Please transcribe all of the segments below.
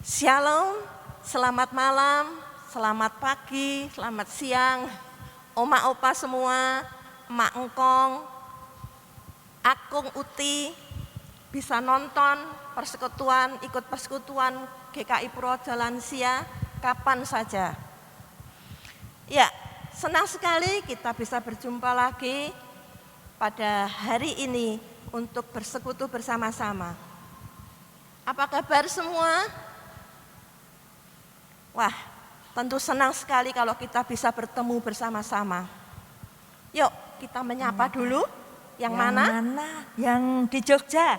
Shalom, selamat malam, selamat pagi, selamat siang, oma opa semua, emak engkong, akung uti, bisa nonton persekutuan, ikut persekutuan GKI Purworejo Lansia kapan saja. Ya, senang sekali kita bisa berjumpa lagi pada hari ini untuk bersekutu bersama-sama. Apa kabar semua? Wah, tentu senang sekali kalau kita bisa bertemu bersama-sama. Yuk, kita menyapa dulu. Yang mana? Yang di Jogja.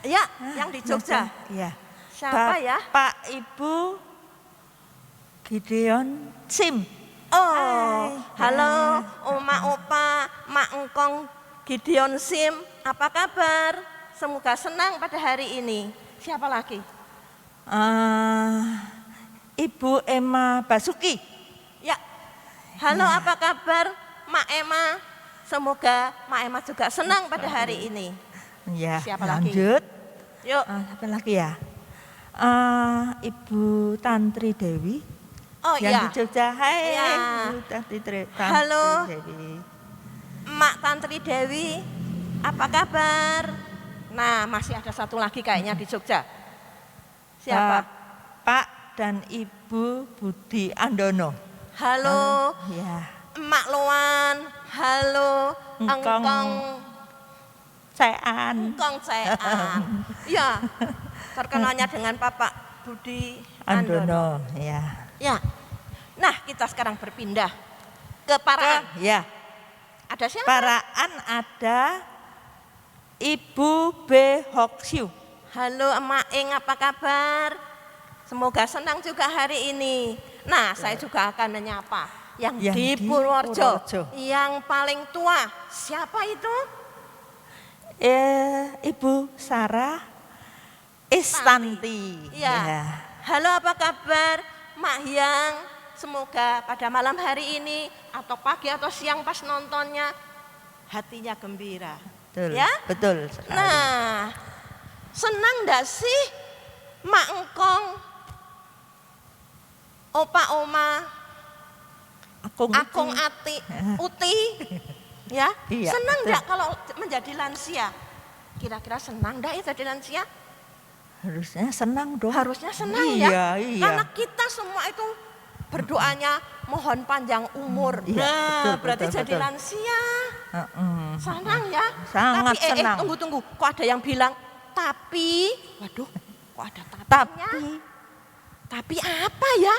Ya, yang di Jogja. Ya. Siapa ya? Pak Ibu Gideon Sim. Oh, Hai. halo Oma Opa, Mak Engkong Gideon Sim. Apa kabar? Semoga senang pada hari ini. Siapa lagi? Ibu Emma Basuki. Ya, halo apa kabar Mak Emma? Semoga Mak Emma juga senang pada hari ini. Ya, Siapa lagi? lanjut. Yuk. Siapa lagi ya? Ibu Tantri Dewi. Oh yang iya. di Jogja. Hai, Ya. Ibu Tantri Halo. Dewi. Mak Tantri Dewi, apa kabar? Nah, masih ada satu lagi kayaknya di Jogja. Siapa? Pak dan Ibu Budi Andono. Halo, Ya. Emak Loan. Halo, Engkong Sean. Cean. Ya, terkenalnya dengan Bapak Budi Andono. Andono, ya. Ya. Nah, kita sekarang berpindah ke Paraan. Ya. Ada siapa? Paraan ada Ibu B. Hoksiu. Halo Emak Ing, apa kabar? Semoga senang juga hari ini. Nah, saya juga akan menyapa yang di Purworejo, yang paling tua. Siapa itu? Ibu Sarah Istanti. Ya. Halo, apa kabar Mak Hyang? Semoga pada malam hari ini atau pagi atau siang pas nontonnya hatinya gembira. Betul, Ya? betul sekali. Nah, senang enggak sih Mak Engkong, Opa Oma, Akung Ati, Uti, ya? Iya, Senang betul. enggak kalau menjadi lansia? Kira-kira senang enggak ya jadi lansia? Harusnya senang dong. Harusnya senang Iya, ya. iya. Karena kita semua itu berdoanya mohon panjang umur. Iya, Nah, betul, berarti betul, jadi betul. lansia. Senang. Senang ya? Sangat Tapi senang. Tunggu. Kok ada yang bilang tapi, waduh, kok ada tapinya? Tapi apa ya?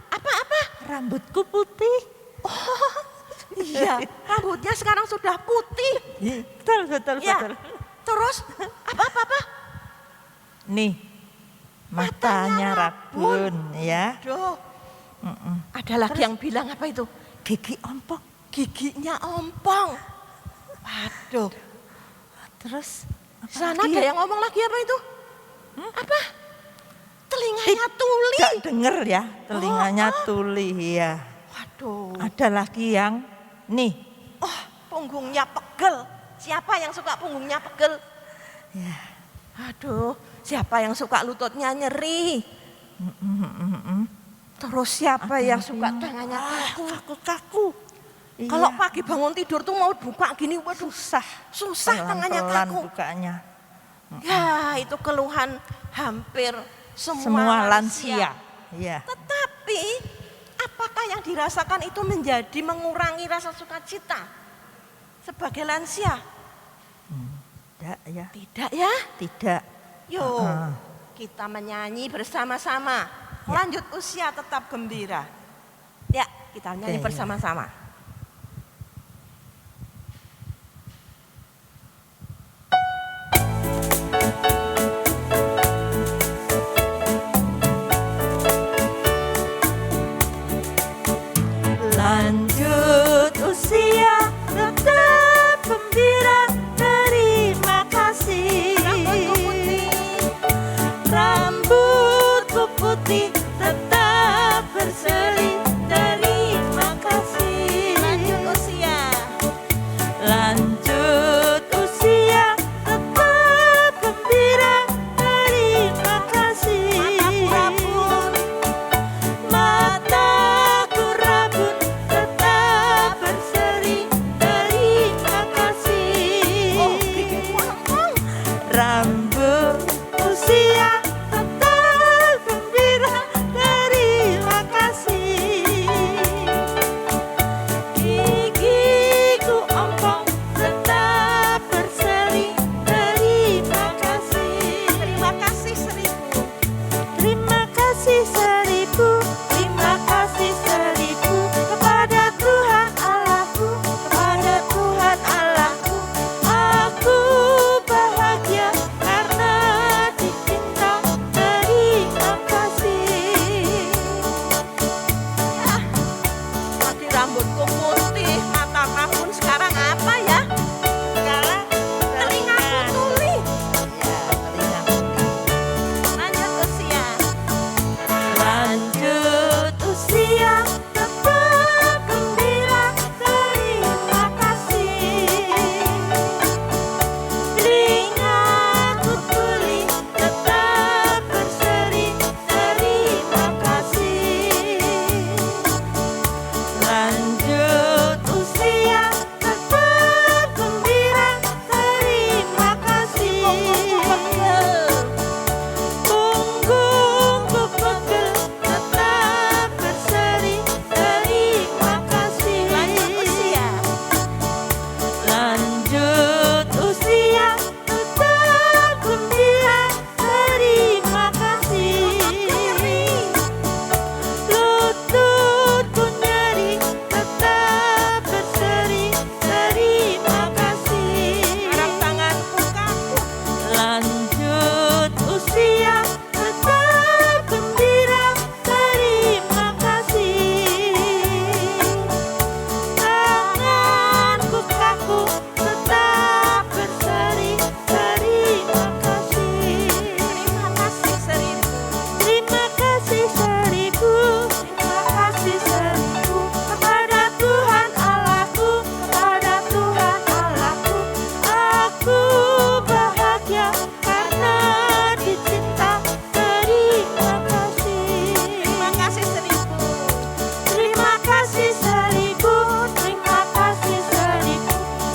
Apa? Rambutku putih. Iya, rambutnya sekarang sudah putih. Betul. Ya. Terus apa? Nih, matanya rabun ya. Aduh. Ada lagi yang bilang apa itu? Gigi ompong. Giginya ompong. Waduh. Terus Sana ada yang ngomong lagi apa itu? Apa? Telinganya tuli. Gak denger ya, telinganya tuli ya. Waduh. Ada lagi yang nih. Oh, punggungnya pegel. Siapa yang suka punggungnya pegel? Ya. Aduh, siapa yang suka lututnya nyeri? Terus siapa yang suka tangannya kaku? Iya. Kalau pagi bangun tidur tuh mau buka gini, waduh susah tangannya Pelan-pelan kaku. bukanya. Ya, itu keluhan hampir Semua lansia. Ya. Tetapi apakah yang dirasakan itu menjadi mengurangi rasa sukacita sebagai lansia? Tidak ya. Tidak ya? Tidak. Yuk, kita menyanyi bersama-sama. Lanjut usia tetap gembira. Ya, kita nyanyi bersama-sama. Lanjut usia tetap gembira, terima kasih. Rambutku putih tetap berseri, terima kasih. kasih 1000, terima kasih 1000 kepada Tuhan Allahku, kepada Tuhan Allahku. Aku bahagia karena dicinta, terima kasih. Ya, tadi rambutku putih, mata pun sekarang apa ya? Sekarang Telingaku tuli. ya, telinga putih. Lanjut usia. Lanjut usia, tetap gembira, terima kasih. Telingaku tuli, tetap berseri, terima kasih. Lanjut usia, tetap gembira, terima kasih. Punggungku pegel, tetap berseri, terima kasih. Lanjut usia. Lanjut usia, tetap gembira, terima kasih. Lututku nyeri, tetap berseri, terima kasih. Sekarang tanganku kaku. Lanjut usia, tetap gembira, terima kasih. Tanganku kaku, tetap berseri, terima kasih. Terima kasih 1000. Terima kasih 1000, terima kasih 1000 kepada Tuhan Allahku, kepada Tuhan Allahku. Aku bahagia karena dicinta, terima kasih. Terima kasih 1000. Terima kasih 1000, terima kasih 1000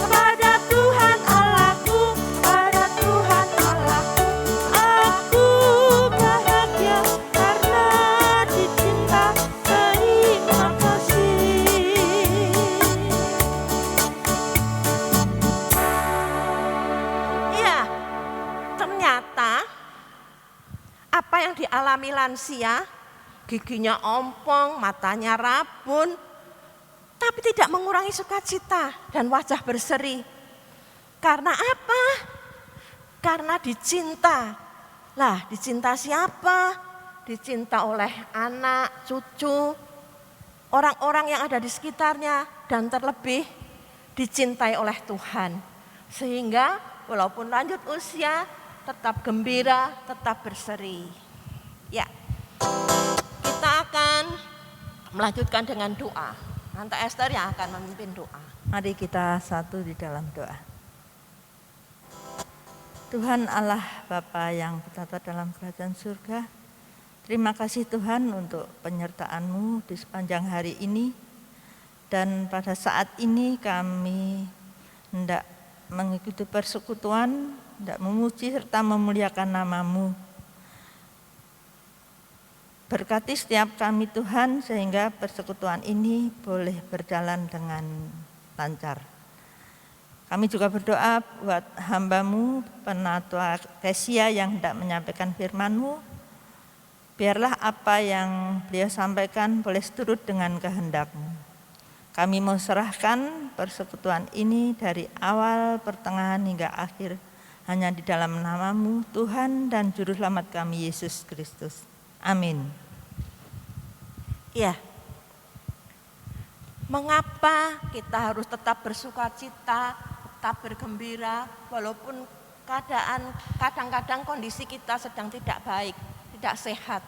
kepada Tuhan Allahku, kepada Tuhan Allahku. Aku bahagia karena dicinta, terima kasih. Iya, ternyata apa yang dialami lansia, giginya ompong, matanya rabun, tapi tidak mengurangi sukacita dan wajah berseri. Karena apa? Karena dicinta. Lah, dicinta siapa? Dicinta oleh anak, cucu, orang-orang yang ada di sekitarnya, dan terlebih dicintai oleh Tuhan. Sehingga walaupun lanjut usia, tetap gembira, tetap berseri. Ya, kita akan melanjutkan dengan doa. Tante Esther yang akan memimpin doa. Mari kita satu di dalam doa. Tuhan Allah Bapa yang bertata dalam kerajaan surga, terima kasih Tuhan untuk penyertaan-Mu di sepanjang hari ini. Dan pada saat ini kami hendak mengikuti persekutuan, hendak memuji serta memuliakan nama-Mu. Berkati setiap kami Tuhan sehingga persekutuan ini boleh berjalan dengan lancar. Kami juga berdoa buat hamba-Mu, Penatua Kesia yang hendak menyampaikan firman-Mu. Biarlah apa yang beliau sampaikan boleh seturut dengan kehendak-Mu. Kami mau serahkan persekutuan ini dari awal, pertengahan hingga akhir hanya di dalam nama-Mu, Tuhan dan Juru Selamat kami Yesus Kristus. Amin. Ya, mengapa kita harus tetap bersukacita, tetap bergembira, walaupun kadang-kadang kondisi kita sedang tidak baik, tidak sehat.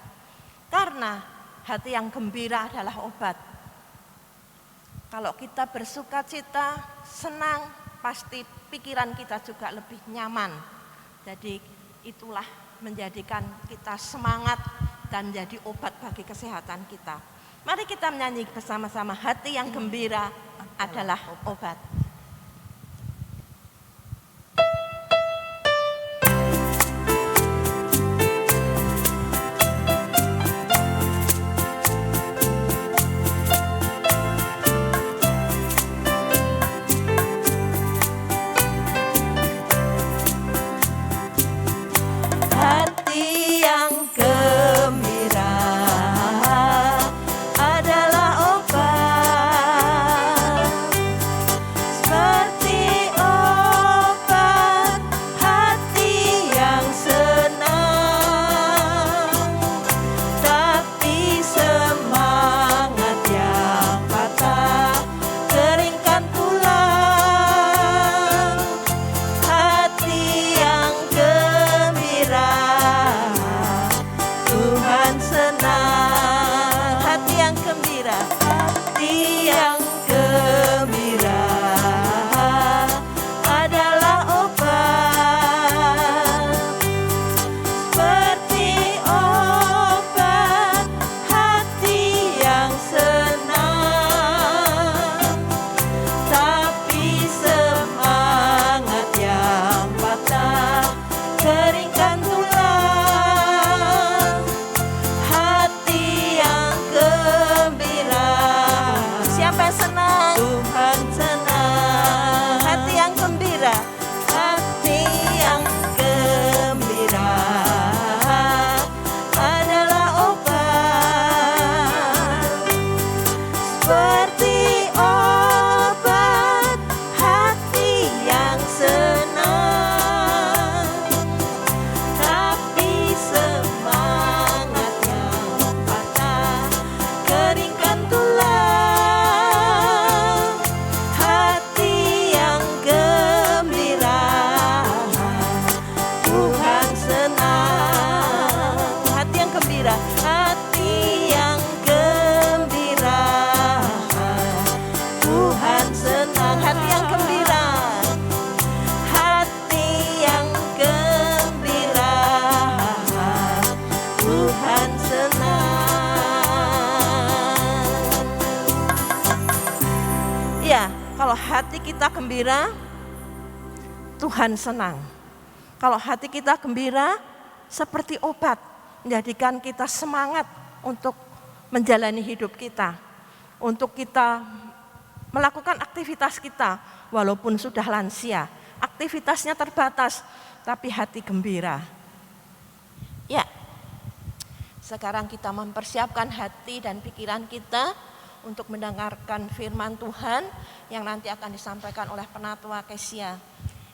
Karena hati yang gembira adalah obat. Kalau kita bersukacita, senang, pasti pikiran kita juga lebih nyaman. Jadi itulah menjadikan kita semangat dan menjadi obat bagi kesehatan kita. Mari kita menyanyi bersama-sama, hati yang gembira adalah obat. Hati yang gembira gembira, hati yang gembira. Tuhan senang, hati yang gembira, hati yang gembira. Tuhan senang. Ya, kalau hati kita gembira, Tuhan senang. Kalau hati kita gembira, seperti obat, menjadikan kita semangat untuk menjalani hidup kita, untuk kita melakukan aktivitas kita, walaupun sudah lansia, aktivitasnya terbatas, tapi hati gembira. Ya, sekarang kita mempersiapkan hati dan pikiran kita untuk mendengarkan firman Tuhan yang nanti akan disampaikan oleh Penatua Kesia.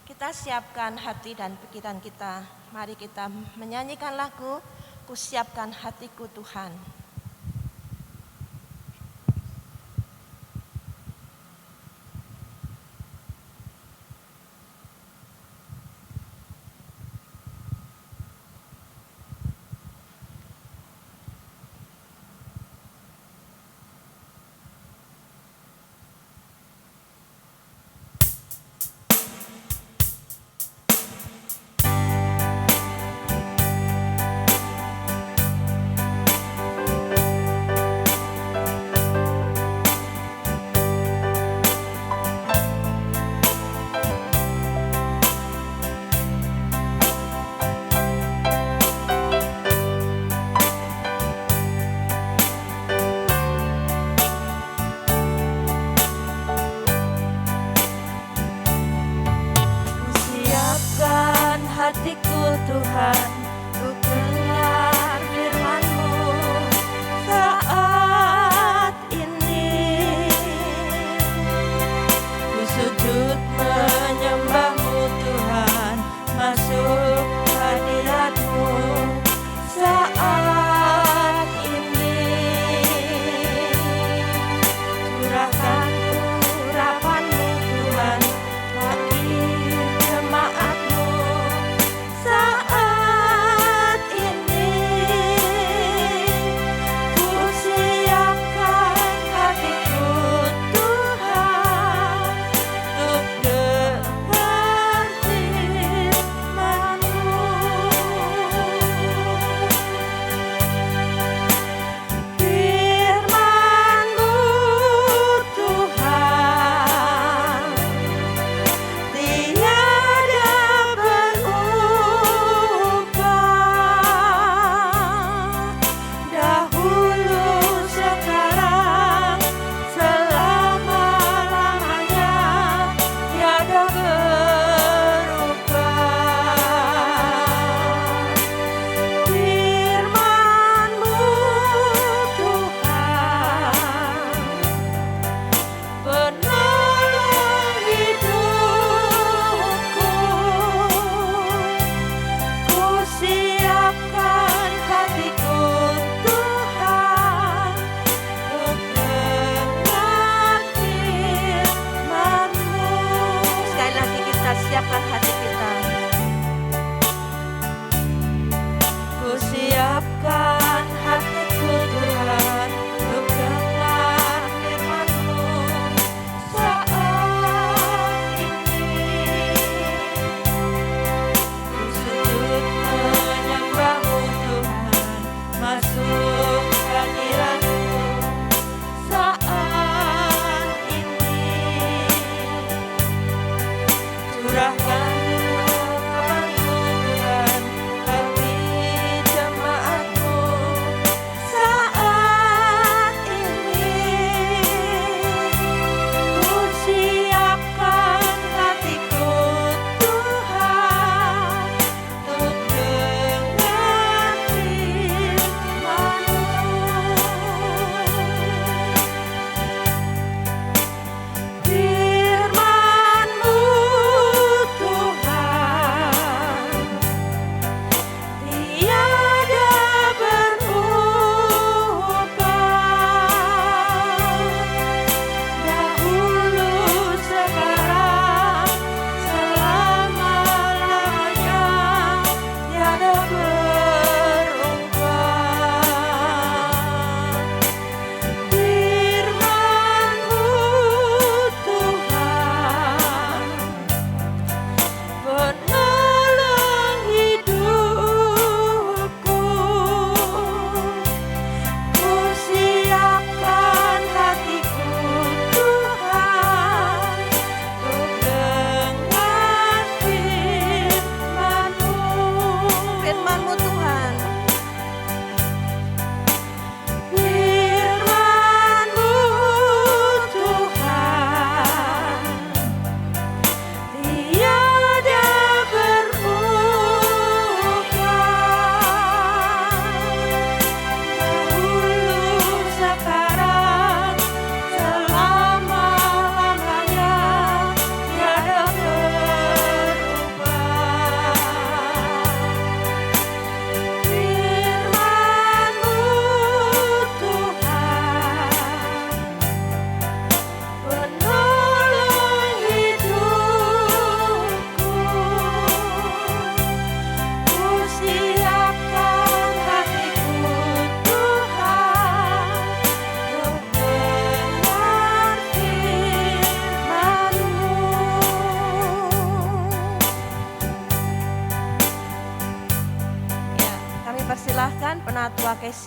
Kita siapkan hati dan pikiran kita. Mari kita menyanyikan lagu Kusiapkan Hatiku Tuhan. Hatiku Tuhan, ku dengar firman-Mu saat ini. Ku sujud menyembah-Mu Tuhan, masuk hadirat-Mu saat ini. Curahkan urapan-Mu Tuhan bagi jemaat-Mu saat ini. Ku siapkan hatiku Tuhan untuk dengar firman-Mu. Firman-Mu Tuhan tiada berubah, dahulu sekarang selama-lamanya tiada berubah. Firman-Mu Tuhan penolong hidupku. Ku siapkan hatiku Tuhan untuk dengar firman-Mu. Sekali lagi kita siapkan hati kita. Ku siapkan hatiku Tuhan untuk dengar firman-Mu saat ini. Ku sujud menyembah-Mu Tuhan, masuk hadirat-Mu saat ini. Curahkan urapan-Mu Tuhan bagi jemaat-Mu saat ini. Ku siapkan hatiku Tuhan untuk dengar firman-Mu.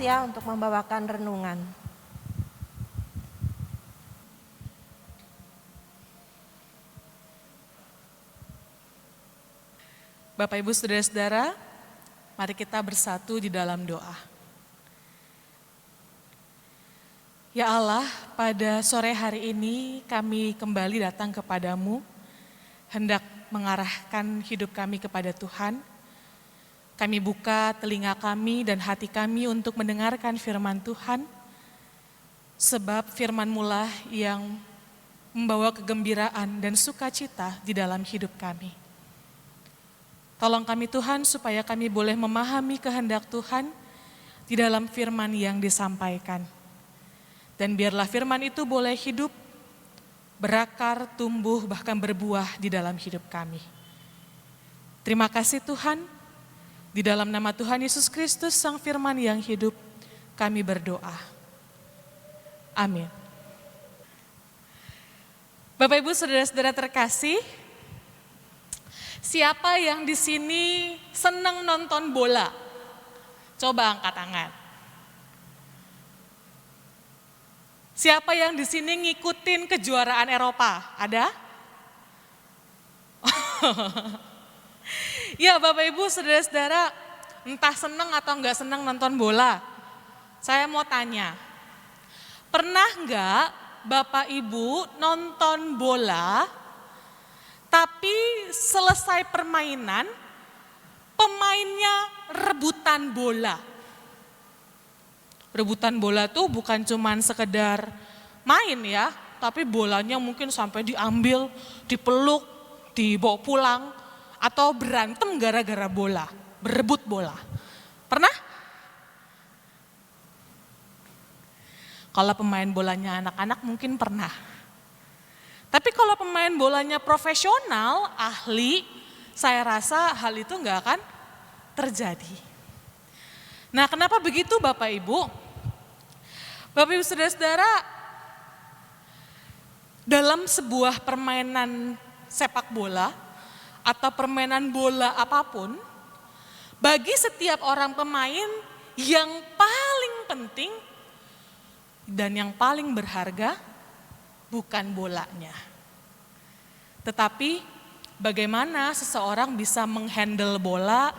Sia untuk membawakan renungan. Bapak, Ibu, Saudara-saudara, mari kita bersatu di dalam doa. Ya Allah, pada sore hari ini kami kembali datang kepadamu, hendak mengarahkan hidup kami kepada Tuhan. Kami buka telinga kami dan hati kami untuk mendengarkan firman Tuhan, sebab firman-Mu lah yang membawa kegembiraan dan sukacita di dalam hidup kami. Tolong kami Tuhan supaya kami boleh memahami kehendak Tuhan di dalam firman yang disampaikan. Dan biarlah firman itu boleh hidup, berakar, tumbuh, bahkan berbuah di dalam hidup kami. Terima kasih Tuhan, di dalam nama Tuhan Yesus Kristus, Sang Firman yang hidup, kami berdoa. Amin. Bapak, Ibu, Saudara-saudara terkasih, siapa yang di sini senang nonton bola? Coba angkat tangan. Siapa yang di sini ngikutin kejuaraan Eropa? Ada? Ya Bapak, Ibu, Saudara-saudara, entah senang atau enggak senang nonton bola, saya mau tanya, pernah enggak Bapak Ibu nonton bola, tapi selesai permainan, pemainnya rebutan bola. Rebutan bola tuh bukan cuman sekedar main ya, tapi bolanya mungkin sampai diambil, dipeluk, dibawa pulang, atau berantem gara-gara bola, berebut bola. Pernah? Kalau pemain bolanya anak-anak mungkin pernah. Tapi kalau pemain bolanya profesional, ahli, saya rasa hal itu nggak akan terjadi. Nah, kenapa begitu Bapak Ibu? Bapak Ibu, Saudara-saudara, dalam sebuah permainan sepak bola atau permainan bola apapun, bagi setiap orang pemain yang paling penting dan yang paling berharga bukan bolanya, tetapi bagaimana seseorang bisa menghandle bola,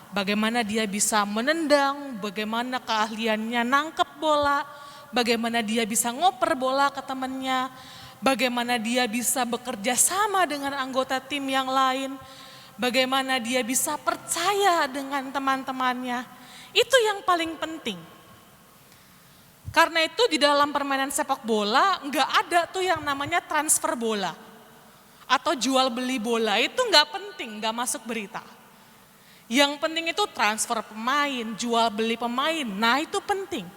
bagaimana dia bisa menendang, bagaimana keahliannya nangkep bola, bagaimana dia bisa ngoper bola ke temannya, bagaimana dia bisa bekerja sama dengan anggota tim yang lain, bagaimana dia bisa percaya dengan teman-temannya. Itu yang paling penting. Karena itu di dalam permainan sepak bola nggak ada tuh yang namanya transfer bola atau jual beli bola, itu nggak penting, nggak masuk berita. Yang penting itu transfer pemain, jual beli pemain, nah itu penting.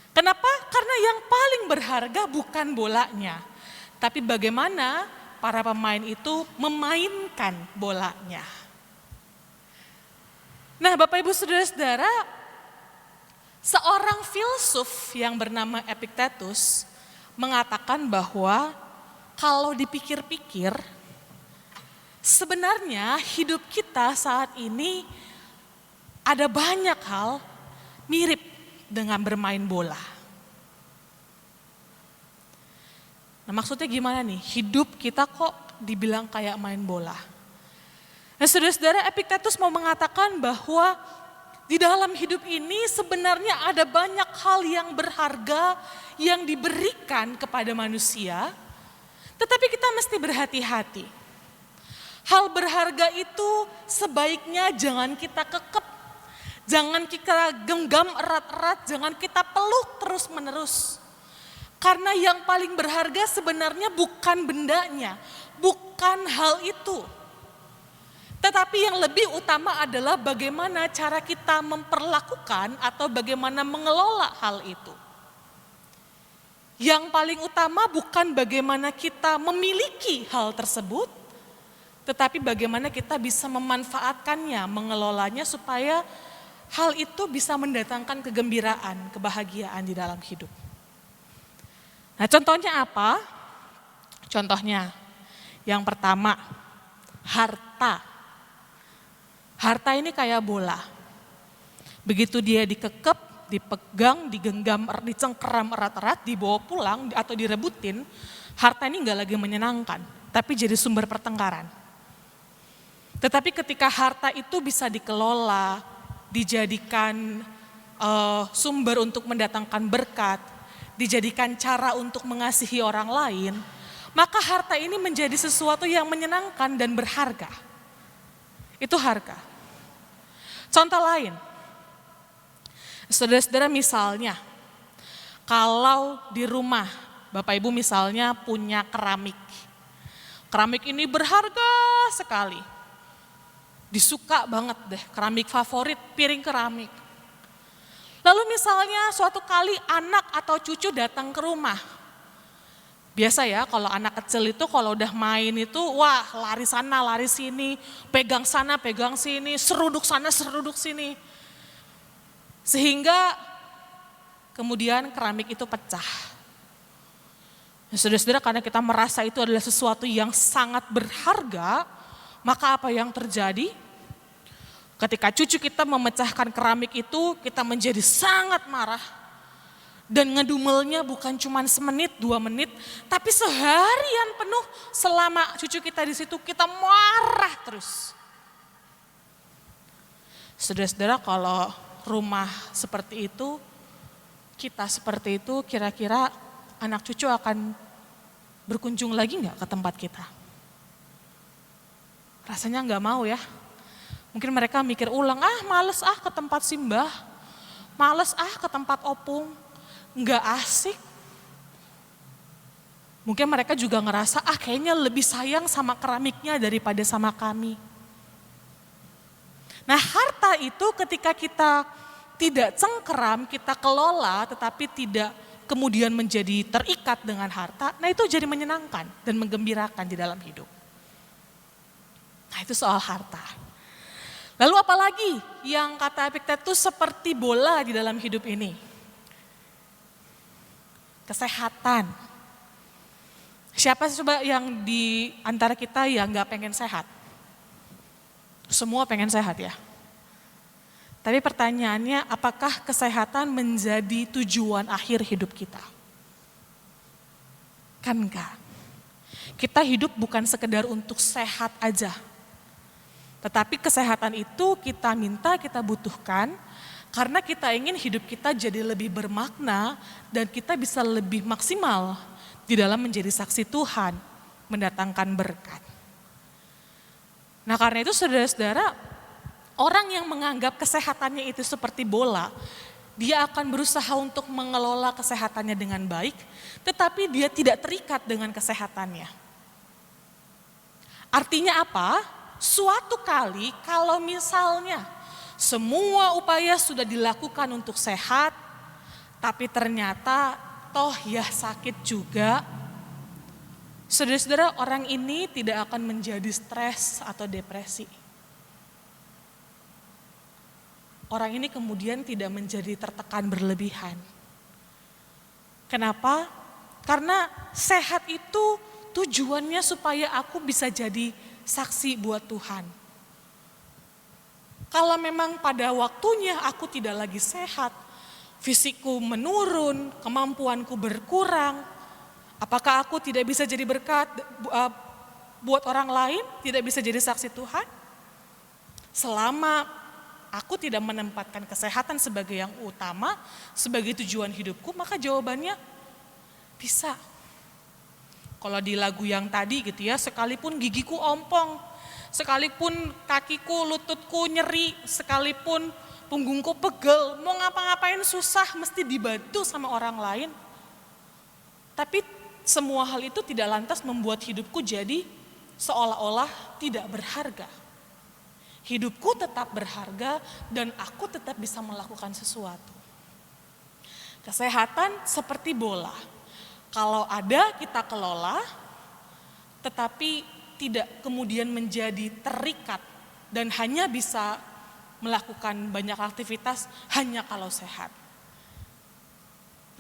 Kenapa? Karena yang paling berharga bukan bolanya, tapi bagaimana para pemain itu memainkan bolanya. Nah Bapak Ibu Saudara-saudara, seorang filsuf yang bernama Epictetus mengatakan bahwa kalau dipikir-pikir, sebenarnya hidup kita saat ini ada banyak hal mirip dengan bermain bola. Nah maksudnya gimana nih? Hidup kita kok dibilang kayak main bola. Nah saudara-saudara, Epictetus mau mengatakan bahwa di dalam hidup ini sebenarnya ada banyak hal yang berharga yang diberikan kepada manusia, tetapi kita mesti berhati-hati. Hal berharga itu sebaiknya jangan kita kekep, jangan kita genggam erat-erat, jangan kita peluk terus-menerus. Karena yang paling berharga sebenarnya bukan bendanya, bukan hal itu. Tetapi yang lebih utama adalah bagaimana cara kita memperlakukan atau bagaimana mengelola hal itu. Yang paling utama bukan bagaimana kita memiliki hal tersebut, tetapi bagaimana kita bisa memanfaatkannya, mengelolanya supaya hal itu bisa mendatangkan kegembiraan, kebahagiaan di dalam hidup. Nah contohnya apa? Contohnya yang pertama, harta. Harta ini kayak bola. Begitu dia dikekep, dipegang, digenggam, dicengkeram erat-erat, dibawa pulang atau direbutin, harta ini nggak lagi menyenangkan, tapi jadi sumber pertengkaran. Tetapi ketika harta itu bisa dikelola, dijadikan sumber untuk mendatangkan berkat, dijadikan cara untuk mengasihi orang lain, maka harta ini menjadi sesuatu yang menyenangkan dan berharga. Itu harga. Contoh lain, saudara-saudara, misalnya kalau di rumah Bapak Ibu misalnya punya keramik. Keramik ini berharga sekali. Disuka banget deh, keramik favorit, piring keramik. Lalu misalnya suatu kali anak atau cucu datang ke rumah. Biasa ya kalau anak kecil itu kalau udah main itu wah lari sana lari sini, pegang sana pegang sini, seruduk sana seruduk sini. Sehingga kemudian keramik itu pecah. Saudara-saudara, karena kita merasa itu adalah sesuatu yang sangat berharga, maka apa yang terjadi? Ketika cucu kita memecahkan keramik itu, kita menjadi sangat marah. Dan ngedumelnya bukan cuma semenit, 2 menit, tapi seharian penuh selama cucu kita di situ kita marah terus. Saudara-saudara, kalau rumah seperti itu, kita seperti itu, kira-kira anak cucu akan berkunjung lagi nggak ke tempat kita? Rasanya nggak mau ya. Mungkin mereka mikir ulang, males ke tempat simbah, males ke tempat opung. Nggak asik. Mungkin mereka juga ngerasa kayaknya lebih sayang sama keramiknya daripada sama kami. Nah, harta itu ketika kita tidak cengkeram, kita kelola tetapi tidak kemudian menjadi terikat dengan harta, nah itu jadi menyenangkan dan menggembirakan di dalam hidup. Nah, itu soal harta. Lalu apalagi yang kata Epiktetus seperti bola di dalam hidup ini? Kesehatan. Siapa coba yang di antara kita yang gak pengen sehat? Semua pengen sehat ya. Tapi pertanyaannya, apakah kesehatan menjadi tujuan akhir hidup kita? Kan enggak. Kita hidup bukan sekedar untuk sehat aja. Tetapi kesehatan itu kita minta, kita butuhkan, karena kita ingin hidup kita jadi lebih bermakna dan kita bisa lebih maksimal di dalam menjadi saksi Tuhan, mendatangkan berkat. Nah, karena itu saudara-saudara, orang yang menganggap kesehatannya itu seperti bola, dia akan berusaha untuk mengelola kesehatannya dengan baik, tetapi dia tidak terikat dengan kesehatannya. Artinya apa? Suatu kali kalau misalnya semua upaya sudah dilakukan untuk sehat, tapi ternyata toh ya sakit juga. Saudara-saudara, orang ini tidak akan menjadi stres atau depresi. Orang ini kemudian tidak menjadi tertekan berlebihan. Kenapa? Karena sehat itu tujuannya supaya aku bisa jadi saksi buat Tuhan. Kalau memang pada waktunya aku tidak lagi sehat, fisikku menurun, kemampuanku berkurang, apakah aku tidak bisa jadi berkat buat orang lain, tidak bisa jadi saksi Tuhan? Selama aku tidak menempatkan kesehatan sebagai yang utama, sebagai tujuan hidupku, maka jawabannya bisa. Kalau di lagu yang tadi gitu ya, sekalipun gigiku ompong, sekalipun kakiku, lututku nyeri, sekalipun punggungku pegel, mau ngapa-ngapain susah, mesti dibantu sama orang lain. Tapi semua hal itu tidak lantas membuat hidupku jadi seolah-olah tidak berharga. Hidupku tetap berharga dan aku tetap bisa melakukan sesuatu. Kesehatan seperti bola. Kalau ada kita kelola, tetapi tidak kemudian menjadi terikat dan hanya bisa melakukan banyak aktivitas hanya kalau sehat.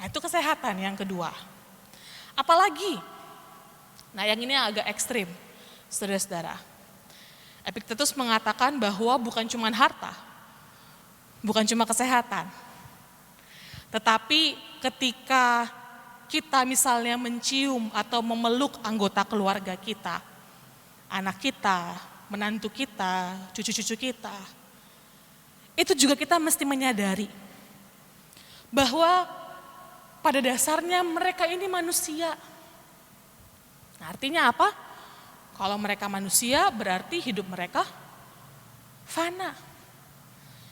Nah, itu kesehatan yang kedua. Apalagi? Nah, yang ini agak ekstrim, saudara-saudara. Epiktetus mengatakan bahwa bukan cuma harta, bukan cuma kesehatan, Tetapi ketika kita misalnya mencium atau memeluk anggota keluarga kita, anak kita, menantu kita, cucu-cucu kita, itu juga kita mesti menyadari bahwa pada dasarnya mereka ini manusia. Artinya apa? Kalau mereka manusia berarti hidup mereka fana.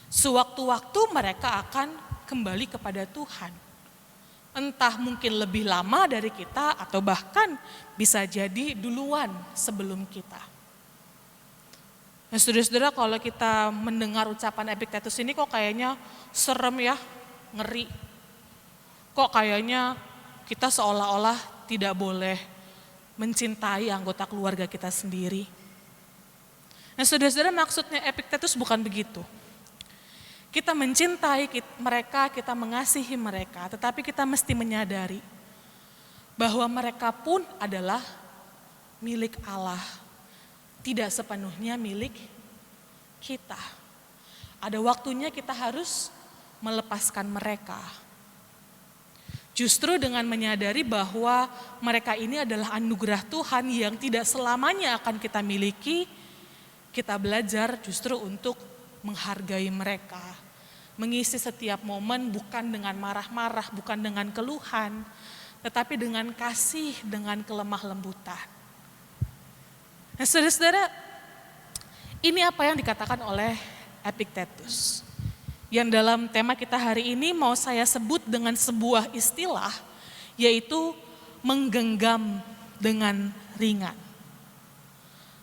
Sewaktu-waktu mereka akan kembali kepada Tuhan. Entah mungkin lebih lama dari kita atau bahkan bisa jadi duluan sebelum kita. Nah, saudara-saudara, kalau kita mendengar ucapan Epiktetus ini kok kayaknya serem ya, ngeri. Kok kayaknya kita seolah-olah tidak boleh mencintai anggota keluarga kita sendiri. Nah, saudara-saudara, maksudnya Epiktetus bukan begitu. Kita mencintai mereka, kita mengasihi mereka, tetapi kita mesti menyadari bahwa mereka pun adalah milik Allah, tidak sepenuhnya milik kita. Ada waktunya kita harus melepaskan mereka. Justru dengan menyadari bahwa mereka ini adalah anugerah Tuhan yang tidak selamanya akan kita miliki, kita belajar justru untuk menghargai mereka, mengisi setiap momen bukan dengan marah-marah, bukan dengan keluhan, tetapi dengan kasih, dengan kelemah lembutan. Nah, saudara-saudara, ini apa yang dikatakan oleh Epiktetus. Yang dalam tema kita hari ini mau saya sebut dengan sebuah istilah, yaitu menggenggam dengan ringan.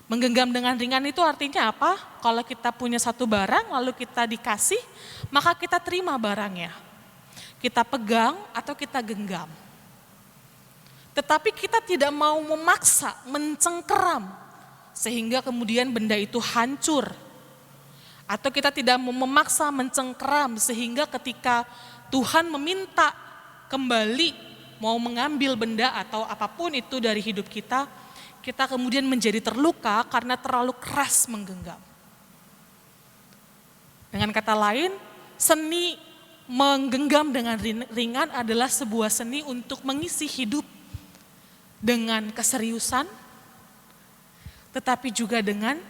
Menggenggam dengan ringan itu artinya apa? Kalau kita punya satu barang lalu kita dikasih, maka kita terima barangnya. Kita pegang atau kita genggam. Tetapi kita tidak mau memaksa, mencengkeram, sehingga kemudian benda itu hancur. Atau kita tidak mau memaksa, mencengkeram, sehingga ketika Tuhan meminta kembali mau mengambil benda atau apapun itu dari hidup kita, kita kemudian menjadi terluka karena terlalu keras menggenggam. Dengan kata lain, seni menggenggam dengan ringan adalah sebuah seni untuk mengisi hidup dengan keseriusan, tetapi juga dengan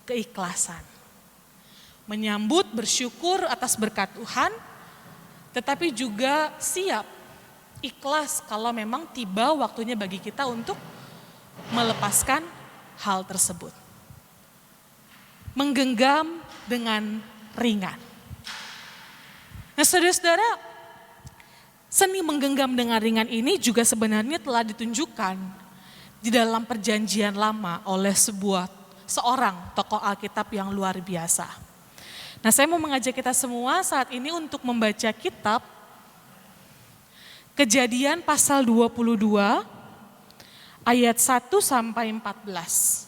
keikhlasan. Menyambut, bersyukur atas berkat Tuhan, tetapi juga siap, ikhlas kalau memang tiba waktunya bagi kita untuk melepaskan hal tersebut. Menggenggam dengan ringan. Nah, saudara-saudara, seni menggenggam dengan ringan ini juga sebenarnya telah ditunjukkan di dalam perjanjian lama oleh seorang tokoh Alkitab yang luar biasa. Nah, saya mau mengajak kita semua saat ini untuk membaca kitab Kejadian pasal 22 ayat 1 sampai 14.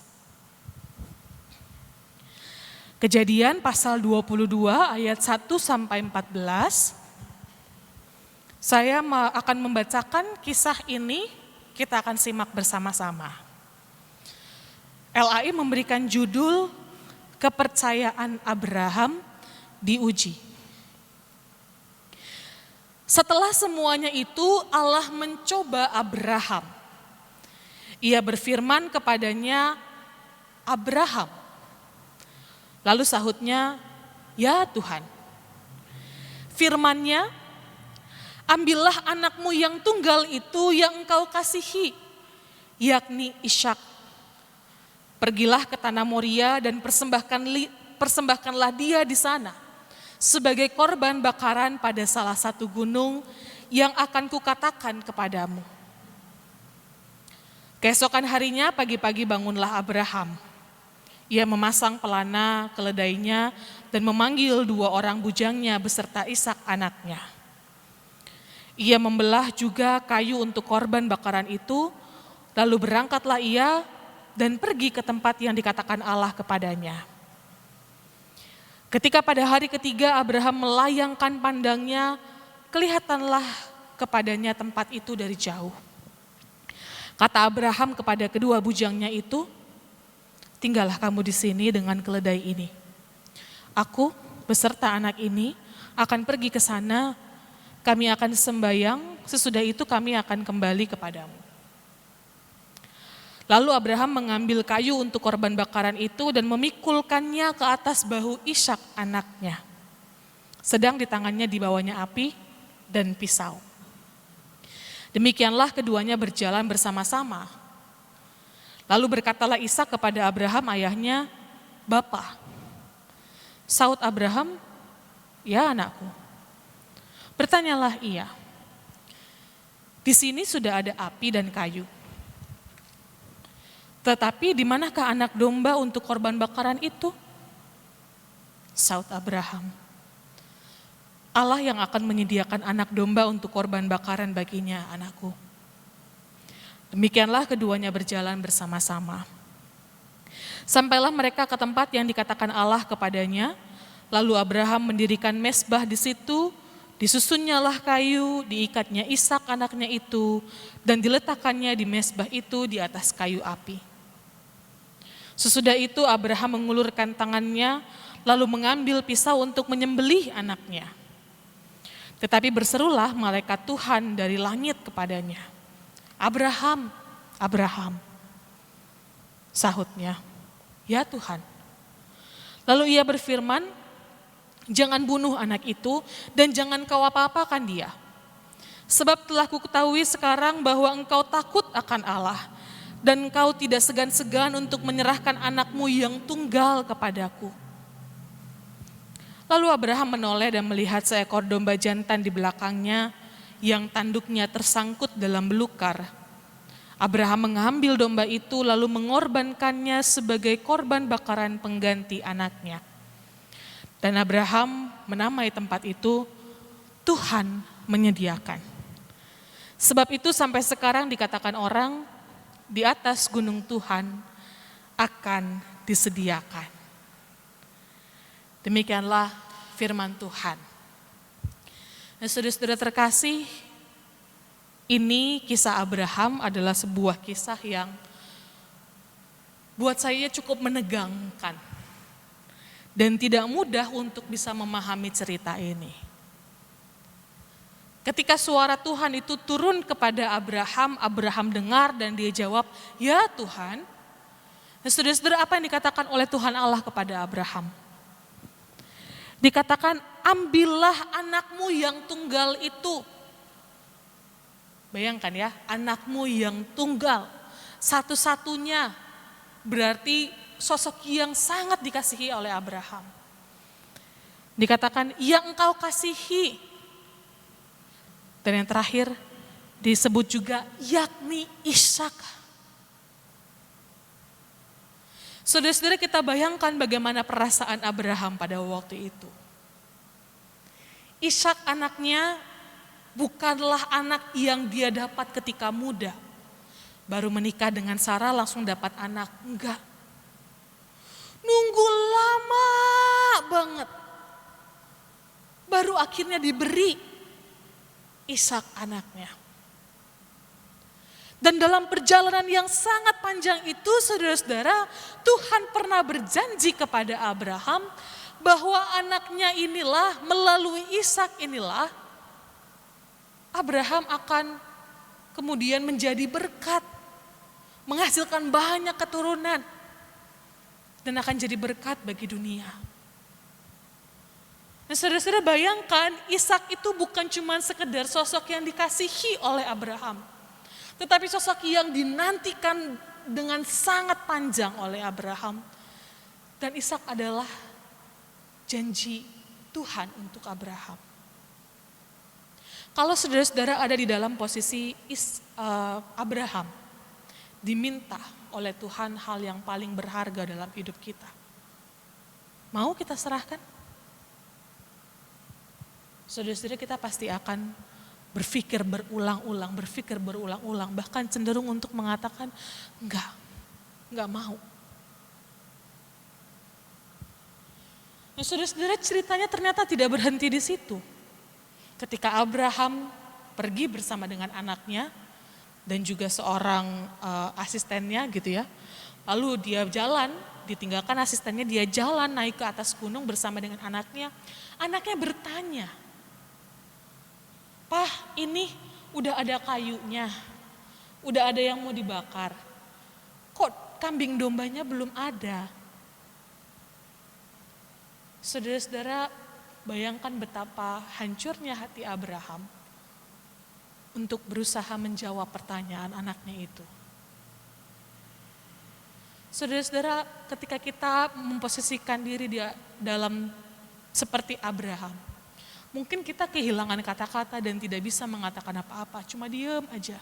Kejadian pasal 22 ayat 1 sampai 14. Saya akan membacakan kisah ini, kita akan simak bersama-sama. LAI memberikan judul Kepercayaan Abraham diuji. Setelah semuanya itu Allah mencoba Abraham. Ia berfirman kepadanya, Abraham. Lalu sahutnya, ya Tuhan. Firman-Nya, ambillah anakmu yang tunggal itu yang engkau kasihi, yakni Ishak. Pergilah ke tanah Moria dan persembahkanlah dia di sana sebagai korban bakaran pada salah satu gunung yang akan kukatakan kepadamu. Keesokan harinya pagi-pagi bangunlah Abraham. Ia memasang pelana keledainya dan memanggil 2 orang bujangnya beserta Ishak anaknya. Ia membelah juga kayu untuk korban bakaran itu, lalu berangkatlah ia dan pergi ke tempat yang dikatakan Allah kepadanya. Ketika pada hari ketiga Abraham melayangkan pandangnya, kelihatanlah kepadanya tempat itu dari jauh. Kata Abraham kepada kedua bujangnya itu, tinggallah kamu di sini dengan keledai ini. Aku beserta anak ini akan pergi ke sana Kami akan sembahyang, sesudah itu kami akan kembali kepadamu. Lalu Abraham mengambil kayu untuk korban bakaran itu dan memikulkannya ke atas bahu Ishak anaknya. Sedang di tangannya dibawanya api dan pisau. Demikianlah keduanya berjalan bersama-sama. Lalu berkatalah Ishak kepada Abraham ayahnya, "Bapa." Saud Abraham, "Ya anakku." Bertanyalah ia, "Di sini sudah ada api dan kayu. Tetapi di manakah anak domba untuk korban bakaran itu?" Saud Abraham, "Allah yang akan menyediakan anak domba untuk korban bakaran baginya, anakku." Demikianlah keduanya berjalan bersama-sama. Sampailah mereka ke tempat yang dikatakan Allah kepadanya, lalu Abraham mendirikan mezbah di situ, disusunnyalah kayu, diikatnya Ishak anaknya itu, dan diletakkannya di mezbah itu di atas kayu api. Sesudah itu Abraham mengulurkan tangannya, lalu mengambil pisau untuk menyembelih anaknya. Tetapi berserulah malaikat Tuhan dari langit kepadanya, "Abraham, Abraham." Sahutnya, "Ya Tuhan." Lalu ia berfirman, "Jangan bunuh anak itu dan jangan kau apa-apakan dia. Sebab telah kuketahui sekarang bahwa engkau takut akan Allah dan engkau tidak segan-segan untuk menyerahkan anakmu yang tunggal kepadaku." Lalu Abraham menoleh dan melihat seekor domba jantan di belakangnya yang tanduknya tersangkut dalam belukar. Abraham mengambil domba itu lalu mengorbankannya sebagai korban bakaran pengganti anaknya. Dan Abraham menamai tempat itu Tuhan menyediakan. Sebab itu sampai sekarang dikatakan orang, di atas gunung Tuhan akan disediakan. Demikianlah firman Tuhan. Nah, saudara-saudara terkasih, ini kisah Abraham adalah sebuah kisah yang buat saya cukup menegangkan dan tidak mudah untuk bisa memahami cerita ini. Ketika suara Tuhan itu turun kepada Abraham, Abraham dengar dan dia jawab, "Ya Tuhan." Nah, saudara-saudara, apa yang dikatakan oleh Tuhan Allah kepada Abraham? Dikatakan, "Ambillah anakmu yang tunggal itu." Bayangkan ya, anakmu yang tunggal, satu-satunya, berarti sosok yang sangat dikasihi oleh Abraham. Dikatakan, "Yang engkau kasihi." Dan yang terakhir disebut juga, yakni Ishak. Saudara-saudara, kita bayangkan bagaimana perasaan Abraham pada waktu itu. Ishak anaknya bukanlah anak yang dia dapat ketika muda. Baru menikah dengan Sarah langsung dapat anak, enggak. Nunggu lama banget. Baru akhirnya diberi Ishak anaknya. Dan dalam perjalanan yang sangat panjang itu, saudara-saudara, Tuhan pernah berjanji kepada Abraham bahwa anaknya inilah, melalui Ishak inilah, Abraham akan kemudian menjadi berkat, menghasilkan banyak keturunan, dan akan jadi berkat bagi dunia. Nah, saudara-saudara, bayangkan Ishak itu bukan cuma sekedar sosok yang dikasihi oleh Abraham, tetapi sosok yang dinantikan dengan sangat panjang oleh Abraham. Dan Ishak adalah janji Tuhan untuk Abraham. Kalau saudara-saudara ada di dalam posisi Abraham, diminta oleh Tuhan hal yang paling berharga dalam hidup kita, mau kita serahkan? Saudara-saudara, kita pasti akan berpikir berulang-ulang, bahkan cenderung untuk mengatakan, enggak mau. Nah, saudara-saudara, ceritanya ternyata tidak berhenti di situ. Ketika Abraham pergi bersama dengan anaknya dan juga seorang asistennya gitu ya, lalu dia jalan, ditinggalkan asistennya, dia jalan naik ke atas gunung bersama dengan anaknya. Anaknya bertanya, "Pah, ini udah ada kayunya, udah ada yang mau dibakar. Kok kambing dombanya belum ada?" Saudara-saudara, bayangkan betapa hancurnya hati Abraham untuk berusaha menjawab pertanyaan anaknya itu. Saudara-saudara, ketika kita memposisikan diri di dalam seperti Abraham, mungkin kita kehilangan kata-kata dan tidak bisa mengatakan apa-apa, cuma diam aja.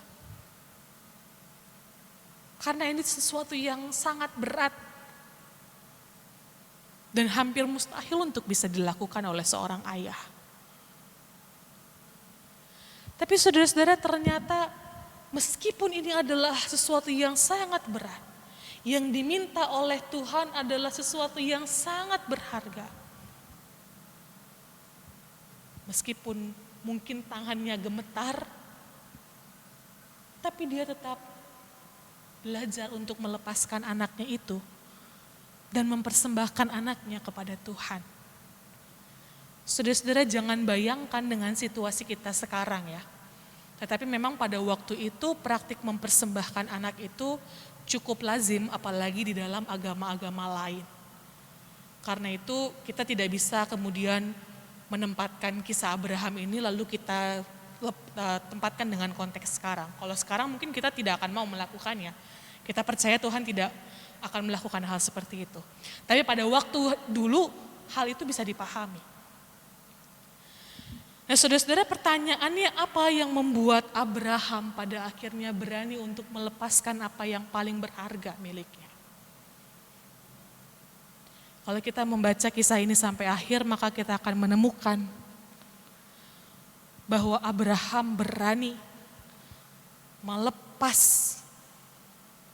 Karena ini sesuatu yang sangat berat dan hampir mustahil untuk bisa dilakukan oleh seorang ayah. Tapi saudara-saudara, ternyata meskipun ini adalah sesuatu yang sangat berat, yang diminta oleh Tuhan adalah sesuatu yang sangat berharga. Meskipun mungkin tangannya gemetar, tapi dia tetap belajar untuk melepaskan anaknya itu dan mempersembahkan anaknya kepada Tuhan. Saudara-saudara, jangan bayangkan dengan situasi kita sekarang ya. Tetapi memang pada waktu itu praktik mempersembahkan anak itu cukup lazim, apalagi di dalam agama-agama lain. Karena itu kita tidak bisa kemudian menempatkan kisah Abraham ini lalu kita tempatkan dengan konteks sekarang. Kalau sekarang mungkin kita tidak akan mau melakukannya. Kita percaya Tuhan tidak akan melakukan hal seperti itu. Tapi pada waktu dulu hal itu bisa dipahami. Nah, saudara-saudara, pertanyaannya apa yang membuat Abraham pada akhirnya berani untuk melepaskan apa yang paling berharga miliknya? Kalau kita membaca kisah ini sampai akhir, maka kita akan menemukan bahwa Abraham berani melepas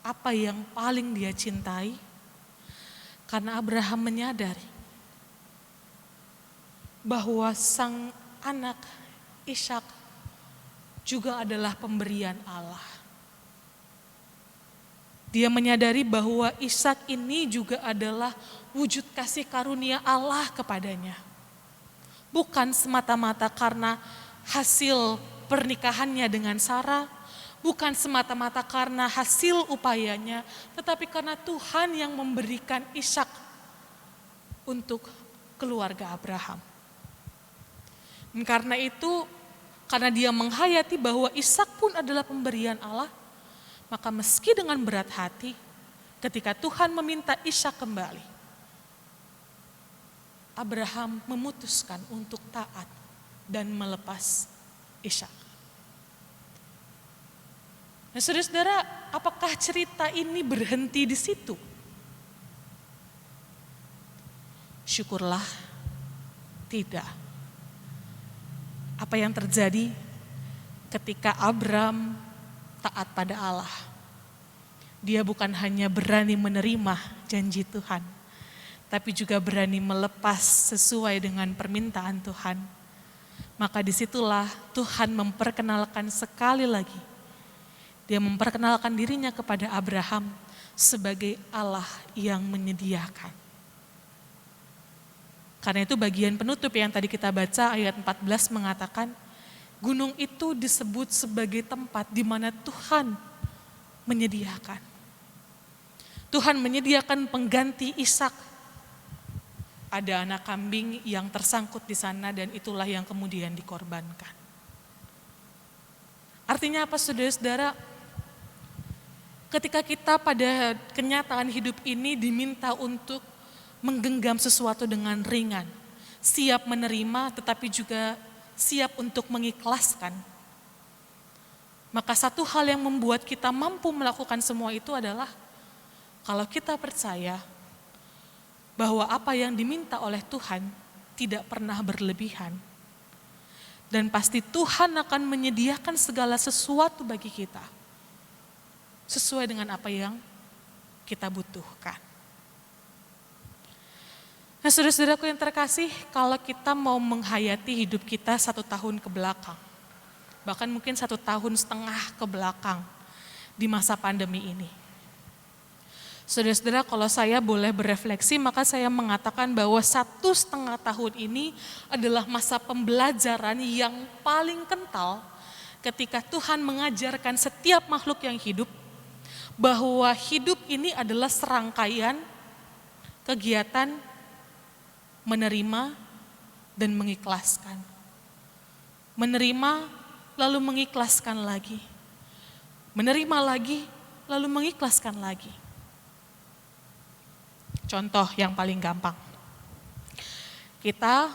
apa yang paling dia cintai, karena Abraham menyadari bahwa sang anak Ishak juga adalah pemberian Allah. Dia menyadari bahwa Ishak ini juga adalah wujud kasih karunia Allah kepadanya. Bukan semata-mata karena hasil pernikahannya dengan Sarah, bukan semata-mata karena hasil upayanya, tetapi karena Tuhan yang memberikan Ishak untuk keluarga Abraham. Dan karena itu, karena dia menghayati bahwa Ishak pun adalah pemberian Allah, maka meski dengan berat hati, ketika Tuhan meminta Ishak kembali, Abraham memutuskan untuk taat dan melepas Ishak. Nah, saudara-saudara, apakah cerita ini berhenti di situ? Syukurlah, tidak. Apa yang terjadi ketika Abram taat pada Allah? Dia bukan hanya berani menerima janji Tuhan, tapi juga berani melepas sesuai dengan permintaan Tuhan. Maka disitulah Tuhan memperkenalkan sekali lagi. Dia memperkenalkan dirinya kepada Abraham sebagai Allah yang menyediakan. Karena itu bagian penutup yang tadi kita baca ayat 14 mengatakan, gunung itu disebut sebagai tempat di mana Tuhan menyediakan. Tuhan menyediakan pengganti Ishak. Ada anak kambing yang tersangkut di sana dan itulah yang kemudian dikorbankan. Artinya apa, saudara-saudara? Ketika kita pada kenyataan hidup ini diminta untuk menggenggam sesuatu dengan ringan, siap menerima tetapi juga siap untuk mengikhlaskan. Maka satu hal yang membuat kita mampu melakukan semua itu adalah kalau kita percaya bahwa apa yang diminta oleh Tuhan tidak pernah berlebihan. Dan pasti Tuhan akan menyediakan segala sesuatu bagi kita sesuai dengan apa yang kita butuhkan. Nah, saudara-saudaraku yang terkasih, kalau kita mau menghayati hidup kita 1 tahun ke belakang, bahkan mungkin 1,5 tahun ke belakang di masa pandemi ini, Saudara-saudara, kalau saya boleh berefleksi, maka saya mengatakan bahwa 1,5 tahun ini adalah masa pembelajaran yang paling kental ketika Tuhan mengajarkan setiap makhluk yang hidup bahwa hidup ini adalah serangkaian kegiatan menerima dan mengikhlaskan. Menerima lalu mengikhlaskan lagi. Menerima lagi lalu mengikhlaskan lagi. Contoh yang paling gampang. Kita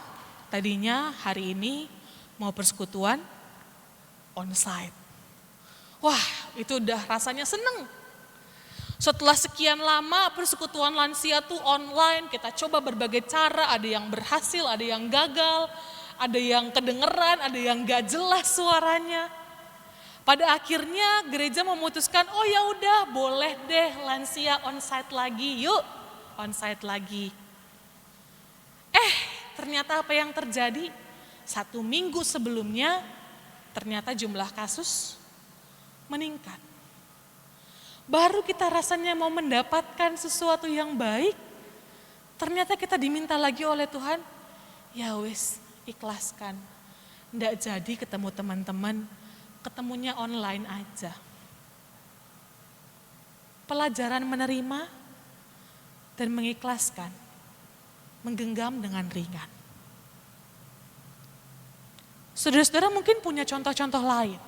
tadinya hari ini mau persekutuan onsite. Wah, itu udah rasanya seneng. Setelah sekian lama persekutuan lansia tuh online, kita coba berbagai cara, ada yang berhasil, ada yang gagal, ada yang kedengeran, ada yang gak jelas suaranya. Pada akhirnya gereja memutuskan, oh ya udah boleh deh lansia onsite lagi, yuk onsite lagi. Ternyata apa yang terjadi? 1 minggu sebelumnya ternyata jumlah kasus meningkat. Baru kita rasanya mau mendapatkan sesuatu yang baik, ternyata kita diminta lagi oleh Tuhan, ya wis ikhlaskan. Nggak jadi ketemu teman-teman, ketemunya online aja. Pelajaran menerima dan mengikhlaskan, menggenggam dengan ringan. Saudara-saudara mungkin punya contoh-contoh lain.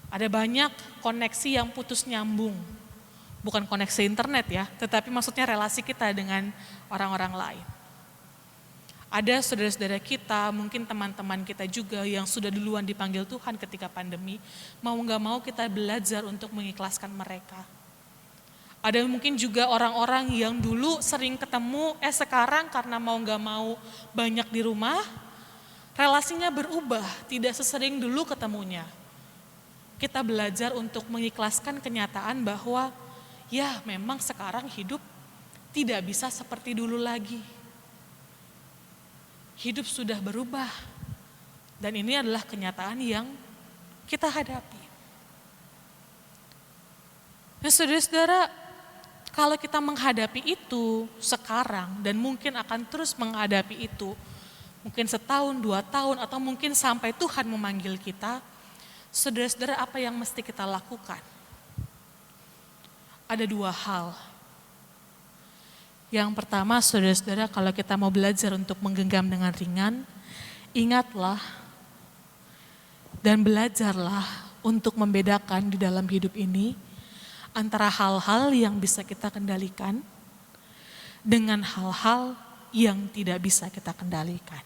Ada banyak koneksi yang putus nyambung. Bukan koneksi internet ya, tetapi maksudnya relasi kita dengan orang-orang lain. Ada saudara-saudara kita, mungkin teman-teman kita juga yang sudah duluan dipanggil Tuhan ketika pandemi, mau gak mau kita belajar untuk mengikhlaskan mereka. Ada mungkin juga orang-orang yang dulu sering ketemu, sekarang karena mau gak mau banyak di rumah, relasinya berubah, tidak sesering dulu ketemunya. Kita belajar untuk mengikhlaskan kenyataan bahwa ya memang sekarang hidup tidak bisa seperti dulu lagi. Hidup sudah berubah dan ini adalah kenyataan yang kita hadapi. Nah, saudara-saudara, kalau kita menghadapi itu sekarang dan mungkin akan terus menghadapi itu, mungkin 1 tahun, 2 tahun, atau mungkin sampai Tuhan memanggil kita, saudara-saudara, apa yang mesti kita lakukan? Ada 2 hal. Yang pertama, saudara-saudara, kalau kita mau belajar untuk menggenggam dengan ringan, ingatlah dan belajarlah untuk membedakan di dalam hidup ini antara hal-hal yang bisa kita kendalikan dengan hal-hal yang tidak bisa kita kendalikan.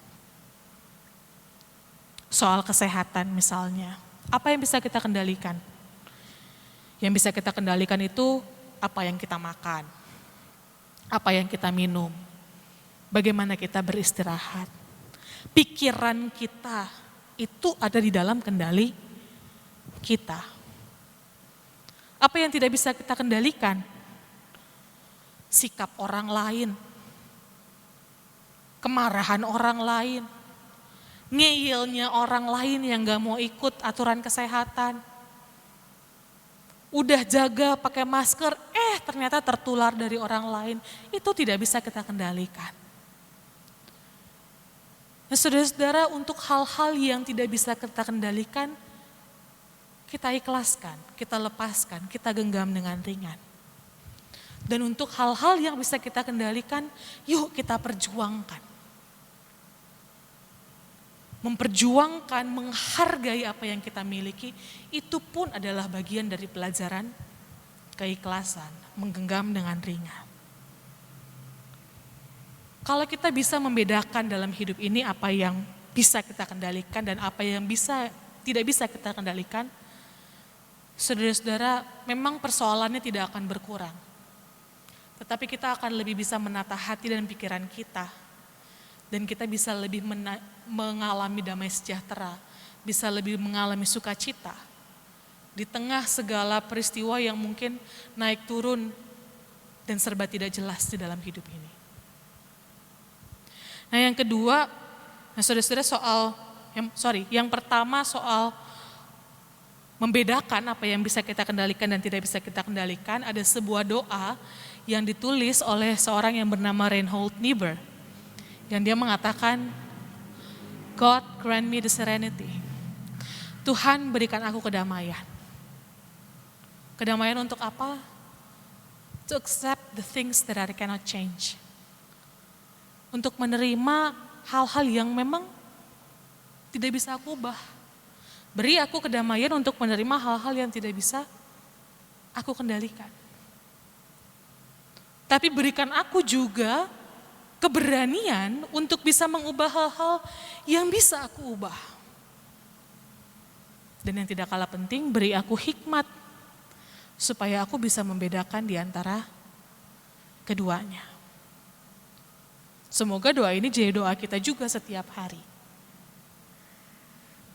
Soal kesehatan misalnya, apa yang bisa kita kendalikan? Yang bisa kita kendalikan itu apa yang kita makan, apa yang kita minum, bagaimana kita beristirahat. Pikiran kita itu ada di dalam kendali kita. Apa yang tidak bisa kita kendalikan? Sikap orang lain, kemarahan orang lain, ngeyelnya orang lain yang gak mau ikut aturan kesehatan. Udah jaga pakai masker, ternyata tertular dari orang lain. Itu tidak bisa kita kendalikan. Nah, saudara-saudara, untuk hal-hal yang tidak bisa kita kendalikan, kita ikhlaskan, kita lepaskan, kita genggam dengan ringan. Dan untuk hal-hal yang bisa kita kendalikan, yuk kita perjuangkan. Memperjuangkan, menghargai apa yang kita miliki, itu pun adalah bagian dari pelajaran keikhlasan, menggenggam dengan ringan. Kalau kita bisa membedakan dalam hidup ini apa yang bisa kita kendalikan dan apa yang tidak bisa kita kendalikan, saudara-saudara, memang persoalannya tidak akan berkurang. Tetapi kita akan lebih bisa menata hati dan pikiran kita. Dan kita bisa lebih mengalami damai sejahtera, bisa lebih mengalami sukacita. Di tengah segala peristiwa yang mungkin naik turun dan serba tidak jelas di dalam hidup ini. Nah, yang kedua, saudara-saudara, yang pertama soal membedakan apa yang bisa kita kendalikan dan tidak bisa kita kendalikan, ada sebuah doa yang ditulis oleh seorang yang bernama Reinhold Niebuhr. Yang dia mengatakan, God grant me the serenity. Tuhan berikan aku kedamaian. Kedamaian untuk apa? To accept the things that I cannot change. Untuk menerima hal-hal yang memang tidak bisa aku ubah. Beri aku kedamaian untuk menerima hal-hal yang tidak bisa aku kendalikan. Tapi berikan aku juga keberanian untuk bisa mengubah hal-hal yang bisa aku ubah. Dan yang tidak kalah penting, beri aku hikmat supaya aku bisa membedakan di antara keduanya. Semoga doa ini jadi doa kita juga setiap hari.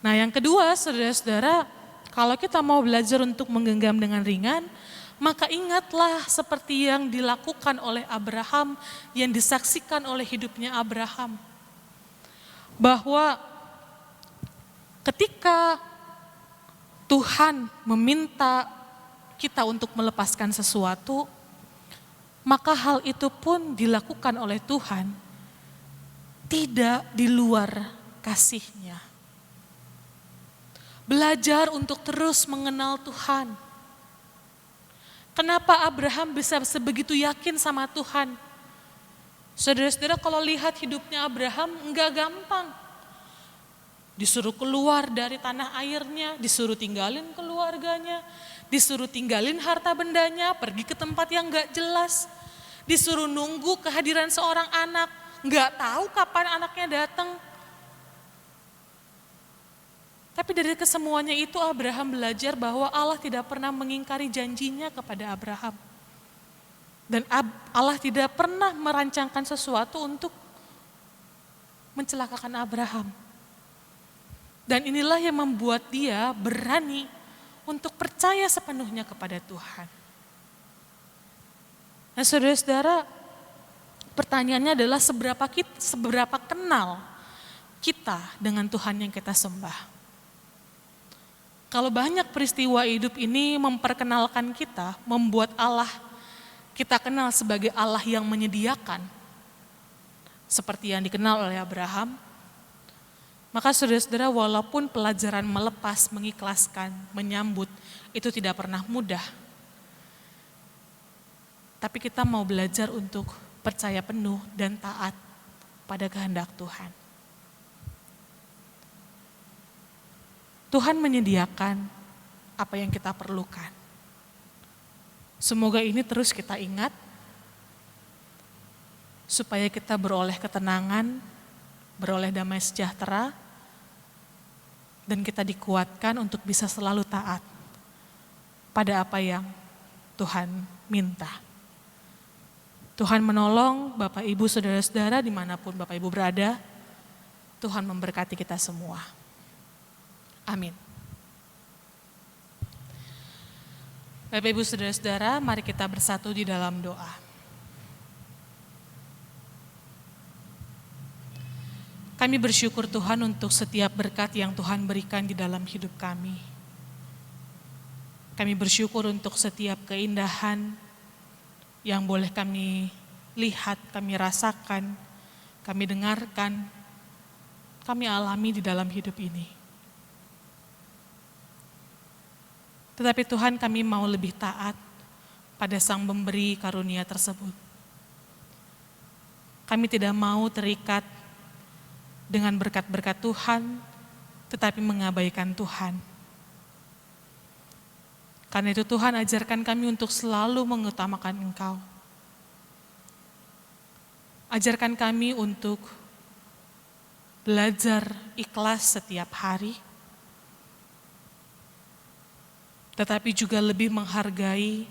Nah, yang kedua, saudara-saudara, kalau kita mau belajar untuk menggenggam dengan ringan, maka ingatlah seperti yang dilakukan oleh Abraham, yang disaksikan oleh hidupnya Abraham. Bahwa ketika Tuhan meminta kita untuk melepaskan sesuatu, maka hal itu pun dilakukan oleh Tuhan, tidak di luar kasih-Nya. Belajar untuk terus mengenal Tuhan. Kenapa Abraham bisa sebegitu yakin sama Tuhan? Saudara-saudara, kalau lihat hidupnya Abraham enggak gampang. Disuruh keluar dari tanah airnya, disuruh tinggalin keluarganya, disuruh tinggalin harta bendanya, pergi ke tempat yang enggak jelas, disuruh nunggu kehadiran seorang anak, enggak tahu kapan anaknya datang. Tapi dari kesemuanya itu Abraham belajar bahwa Allah tidak pernah mengingkari janjinya kepada Abraham. Dan Allah tidak pernah merancangkan sesuatu untuk mencelakakan Abraham. Dan inilah yang membuat dia berani untuk percaya sepenuhnya kepada Tuhan. Nah, saudara-saudara, pertanyaannya adalah seberapa kenal kita dengan Tuhan yang kita sembah. Kalau banyak peristiwa hidup ini memperkenalkan kita, membuat Allah kita kenal sebagai Allah yang menyediakan, seperti yang dikenal oleh Abraham, maka saudara-saudara, walaupun pelajaran melepas, mengikhlaskan, menyambut, itu tidak pernah mudah, tapi kita mau belajar untuk percaya penuh dan taat pada kehendak Tuhan. Tuhan menyediakan apa yang kita perlukan. Semoga ini terus kita ingat, supaya kita beroleh ketenangan, beroleh damai sejahtera, dan kita dikuatkan untuk bisa selalu taat pada apa yang Tuhan minta. Tuhan menolong Bapak Ibu saudara-saudara dimanapun Bapak Ibu berada. Tuhan memberkati kita semua. Amin. Bapak Ibu saudara-saudara, mari kita bersatu di dalam doa. Kami bersyukur Tuhan untuk setiap berkat yang Tuhan berikan di dalam hidup kami. Kami bersyukur untuk setiap keindahan yang boleh kami lihat, kami rasakan, kami dengarkan, kami alami di dalam hidup ini. Tetapi Tuhan, kami mau lebih taat pada Sang Pemberi karunia tersebut. Kami tidak mau terikat dengan berkat-berkat Tuhan, tetapi mengabaikan Tuhan. Karena itu Tuhan, ajarkan kami untuk selalu mengutamakan Engkau. Ajarkan kami untuk belajar ikhlas setiap hari, tetapi juga lebih menghargai,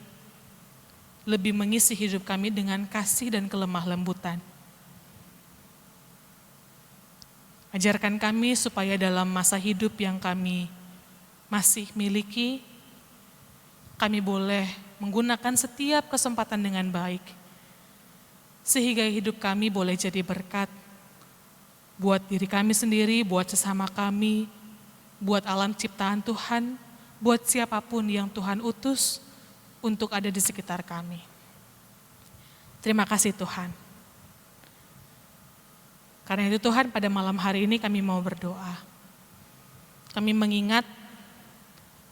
lebih mengisi hidup kami dengan kasih dan kelemah lembutan. Ajarkan kami supaya dalam masa hidup yang kami masih miliki, kami boleh menggunakan setiap kesempatan dengan baik, sehingga hidup kami boleh jadi berkat buat diri kami sendiri, buat sesama kami, buat alam ciptaan Tuhan, buat siapapun yang Tuhan utus untuk ada di sekitar kami. Terima kasih Tuhan. Karena itu Tuhan, pada malam hari ini kami mau berdoa. Kami mengingat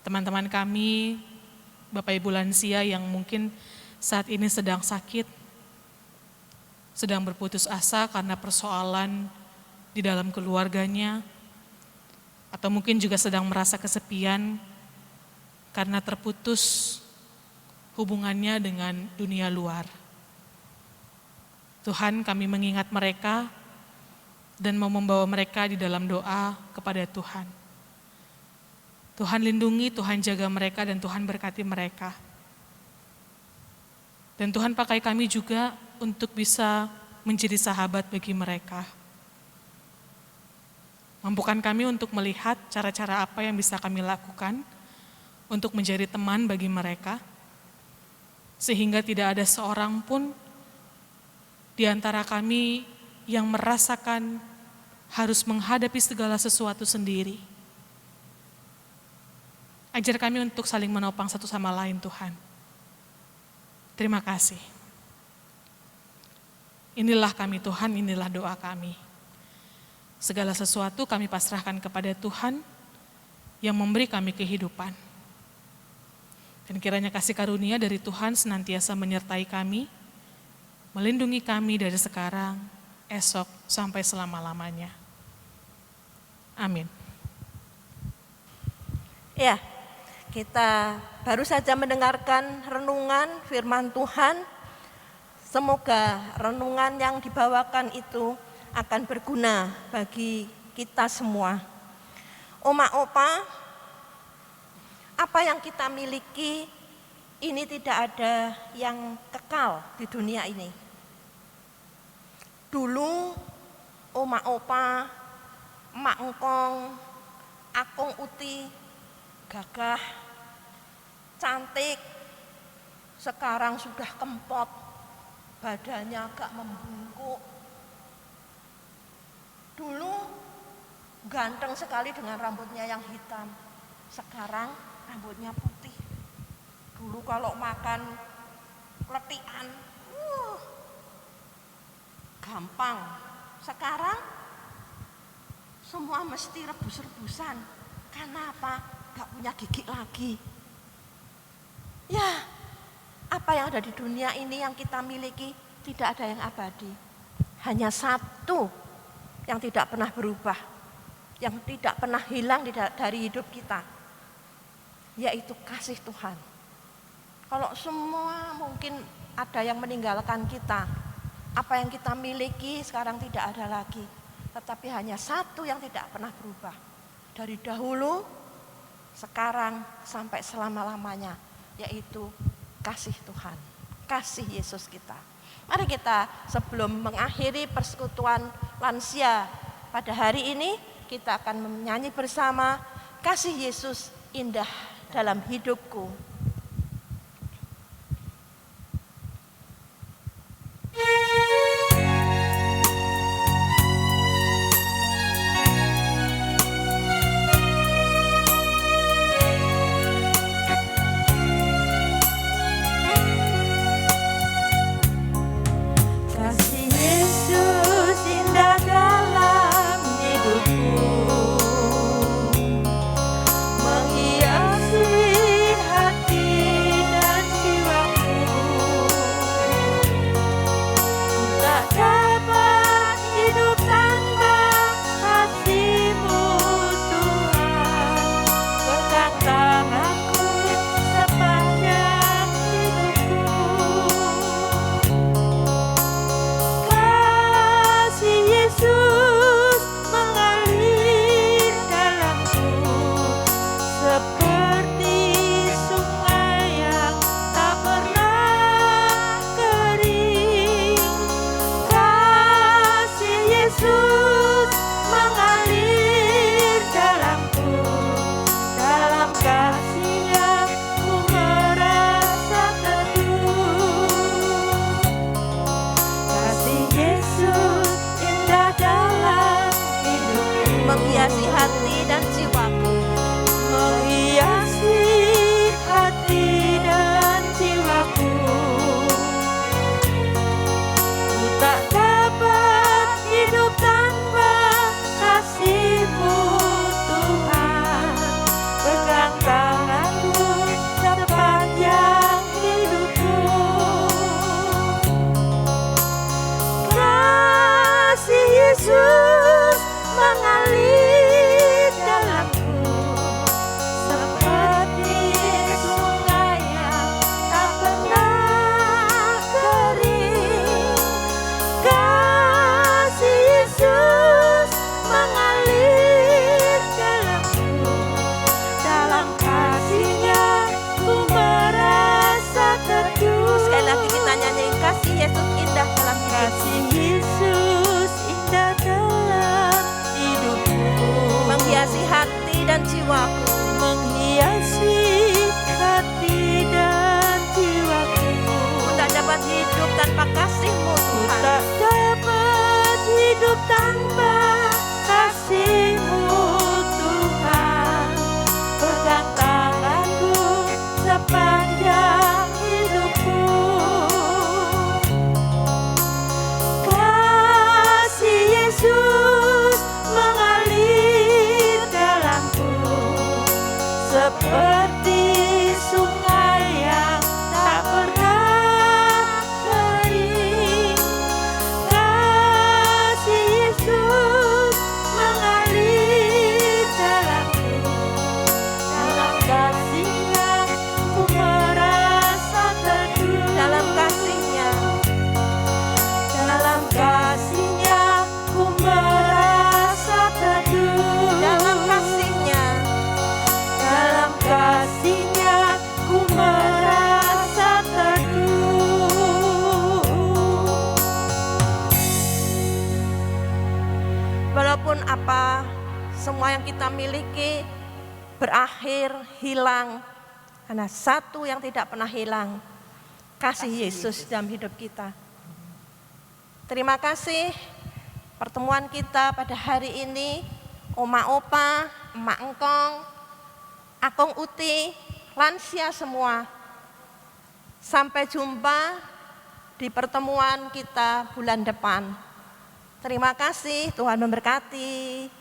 teman-teman kami, Bapak Ibu lansia yang mungkin saat ini sedang sakit, sedang berputus asa karena persoalan di dalam keluarganya, atau mungkin juga sedang merasa kesepian karena terputus hubungannya dengan dunia luar. Tuhan, kami mengingat mereka dan mau membawa mereka di dalam doa kepada Tuhan. Tuhan lindungi, Tuhan jaga mereka, dan Tuhan berkati mereka. Dan Tuhan pakai kami juga untuk bisa menjadi sahabat bagi mereka. Mampukan kami untuk melihat cara-cara apa yang bisa kami lakukan untuk menjadi teman bagi mereka, sehingga tidak ada seorang pun di antara kami yang merasakan harus menghadapi segala sesuatu sendiri. Ajar kami untuk saling menopang satu sama lain, Tuhan. Terima kasih. Inilah kami Tuhan, inilah doa kami. Segala sesuatu kami pasrahkan kepada Tuhan yang memberi kami kehidupan. Dan kiranya kasih karunia dari Tuhan senantiasa menyertai kami, melindungi kami dari sekarang, esok, sampai selama-lamanya. Amin. Ya, kita baru saja mendengarkan renungan firman Tuhan. Semoga renungan yang dibawakan itu akan berguna bagi kita semua. Oma opa, apa yang kita miliki ini tidak ada yang kekal di dunia ini. Dulu oma opa, emak engkong, akung uti, gagah, cantik, sekarang sudah kempot, badannya agak membungkuk. Dulu ganteng sekali dengan rambutnya yang hitam, sekarang rambutnya putih. Dulu kalau makan letian, gampang. Sekarang semua mesti rebus-rebusan. Karena apa? Gak punya gigi lagi. Ya, apa yang ada di dunia ini yang kita miliki tidak ada yang abadi. Hanya satu yang tidak pernah berubah, yang tidak pernah hilang dari hidup kita, yaitu kasih Tuhan. Kalau semua mungkin ada yang meninggalkan kita, apa yang kita miliki sekarang tidak ada lagi, tetapi hanya satu yang tidak pernah berubah, dari dahulu, sekarang, sampai selama-lamanya, yaitu kasih Tuhan, kasih Yesus kita. Mari kita sebelum mengakhiri persekutuan lansia pada hari ini, kita akan menyanyi bersama Kasih Yesus Indah Dalam Hidupku. Menghiasi hati kasih-Mu Tuhan. Tak dapat hidup tanpa kasih-Mu Tuhan. Pegang tanganku sepanjang hidupku. Kasih Yesus mengalir dalamku seperti sungai yang tak pernah kering. Kasih Yesus mengalir dalamku. Dalam kasih-Nya ku merasa teduh. Dalam kasih-Nya, Dalam kasih-Nya ku merasa teduh. dalam kasih-Nya, Dalam kasih-Nya ku merasa teduh. walaupun apa semua yang kita miliki berakhir, hilang, karena satu yang tidak pernah hilang, kasih Yesus dalam hidup kita. Terima kasih pertemuan kita pada hari ini, Oma Opa, Emak Engkong, Akong Uti, lansia semua. Sampai jumpa di pertemuan kita bulan depan. Terima kasih, Tuhan memberkati.